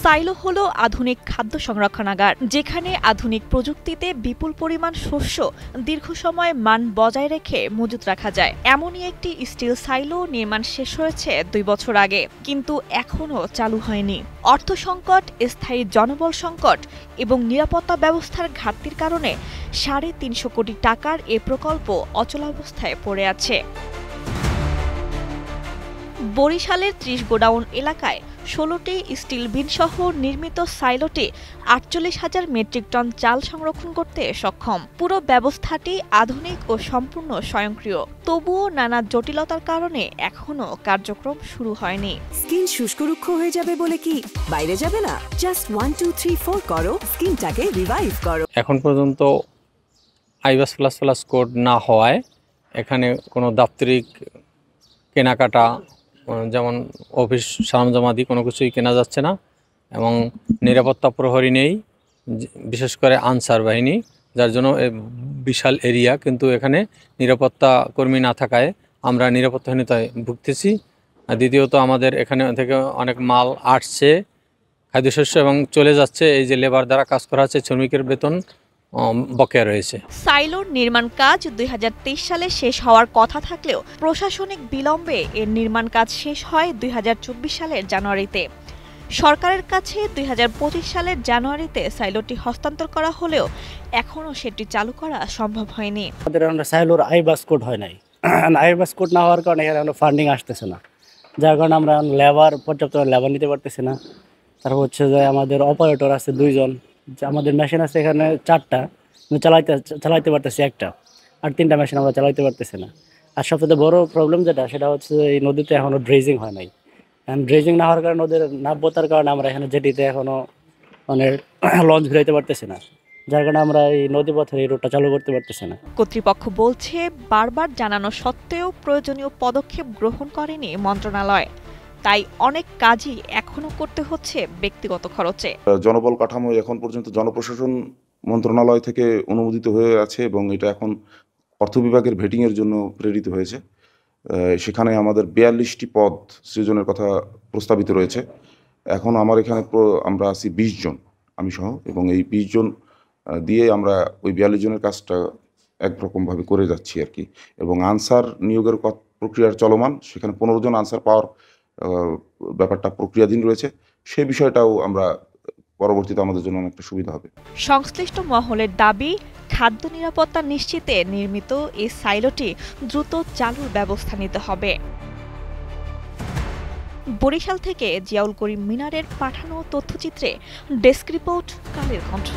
Silo হলো আধুনিক খাদ্য সংরক্ষণাগার, যেখানে আধুনিক প্রযুক্তিতে বিপুল পরিমাণ শস্য দীর্ঘ সময় মান বজায় রেখে মজুত রাখা যায়। এমনই একটি স্টিল সাইলো নির্মাণ শেষ হয়েছে 2 বছর আগে, কিন্তু এখনও চালু হয়নি। অর্থ সংকট, স্থায়ী জনবল সংকট এবং নিরাপত্তা ব্যবস্থার ঘাটতির কারণে 350 কোটি টাকার এ প্রকল্প অচলাবস্থায় পড়ে আছে। বরিশালের 30 গোডাউন এলাকায় 16টি স্টিল বিনসহ নির্মিত সাইলোটি 48,000 মেট্রিক টন চাল সংরক্ষণ করতে সক্ষম। পুরো ব্যবস্থাটি আধুনিক ও সম্পূর্ণ স্বয়ংক্রিয়। তবুও নানা জটিলতার কারণে এখনও কার্যক্রম শুরু হয়নি। স্কিন শুষ্করুক্ষ হয়ে যাবে বলে কি বাইরে যাবে না? জাস্ট 1 2 3 4 করো, স্কিনটাকে রিভাইভ করো। এখন পর্যন্ত IBAS++ কোড না হওয়ায় এখানে কোনো দাপ্তরিক কেনাকাটা, যেমন অফিস সরঞ্জামাদি কোনো কিছুই কেনা যাচ্ছে না এবং নিরাপত্তা প্রহরী নেই, বিশেষ করে আনসার বাহিনী, যার জন্য বিশাল এরিয়া, কিন্তু এখানে নিরাপত্তা কর্মী না থাকায় আমরা নিরাপত্তাহীনতায় ভুগতেছি। আর দ্বিতীয়ত আমাদের এখানে থেকে অনেক মাল আসছে, খাদ্যশস্য, এবং চলে যাচ্ছে। এই যে লেবার দ্বারা কাজ করা হচ্ছে, শ্রমিকের বেতন বকেয়া রয়েছে। সাইলোর নির্মাণ কাজ 2023 সালে শেষ হওয়ার কথা থাকলেও প্রশাসনিক বিলম্বে এর নির্মাণ কাজ শেষ হয় 2024 সালের জানুয়ারিতে। সরকারের কাছে 2025 সালের জানুয়ারিতে সাইলোটি হস্তান্তর করা হলেও এখনও সেটি চালু করা সম্ভব হয়নি। আমাদের সাইলোর IBAS কোড হয় নাই। IBAS কোড না হওয়ার কারণে এখানে ফান্ডিং আসতেছে না, যার কারণে আমরা পর্যাপ্ত লেবার নিতে পারতেছি না। তারপর হচ্ছে যে আমাদের অপারেটর আছে 2 জন, আমাদের মেশিন আছে এখানে 4টা, চালাইতে পারতেছি একটা, আর 3টা মেশিন আমরা চালাইতে পারতেছি না। আর সবচেয়ে বড় প্রবলেম সেটা হচ্ছে এই নদীতে এখনো ড্রেজিং হয় নাই। ড্রেজিং না হওয়ার কারণে নদীর নাব্যতার কারণে আমরা এখানে জেটিতে এখনো লঞ্চ ঘুরাইতে পারতেছি না, যার কারণে আমরা এই নদীপথের এই রুটটা চালু করতে পারতেছি না। কর্তৃপক্ষ বলছে, বারবার জানানো সত্ত্বেও প্রয়োজনীয় পদক্ষেপ গ্রহণ করেনি মন্ত্রণালয়। তাই অনেক কাজই এখনো করতে হচ্ছে ব্যক্তিগত খরচে। জনবল কাঠামো এখন পর্যন্ত জনপ্রশাসন মন্ত্রণালয় থেকে অনুমোদিত হয়ে আছে এবং এটা এখন অর্থ বিভাগের ভেটিংয়ের জন্য প্রেরিত হয়েছে। সেখানে আমাদের 42টি পদ সৃজনের কথা প্রস্তাবিত রয়েছে। এখন আমার এখানে আমরা আছি 20 জন, আমি সহ, এবং এই 20 জন দিয়ে আমরা ওই 42 জনের কাজটা একরকমভাবে করে যাচ্ছি আর কি। এবং আনসার নিয়োগের প্রক্রিয়া চলমান, সেখানে 15 জন আনসার পাওয়ার ব্যাপারটা প্রক্রিয়াধীন রয়েছে। সেই বিষয়টাও আমরা পরবর্তীতে আমাদের জন্য অনেকটা সুবিধা হবে। সংশ্লিষ্ট মহলের দাবি, খাদ্য নিরাপত্তা নিশ্চিতে নির্মিত এই সাইলোটি দ্রুত চালুর ব্যবস্থা নিতে হবে। বরিশাল থেকে জিয়াউল করিম মিনারের পাঠানো তথ্যচিত্রে ডেস্ক রিপোর্ট, কালের কণ্ঠ।